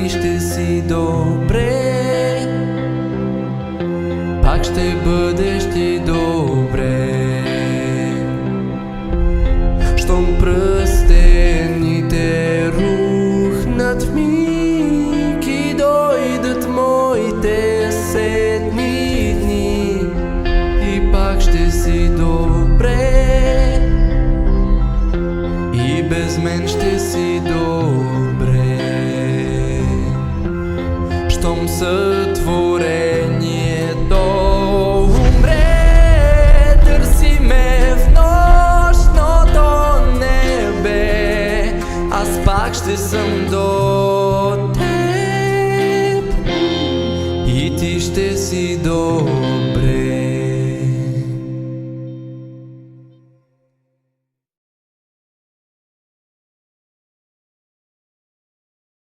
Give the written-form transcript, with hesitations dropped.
и ще си добре. Пак ще бъдеш ти добре. Щом пръстените рухнат в миг и дойдат моите седни дни, и пак ще си добре. И без мен ще си добре. Щом са твои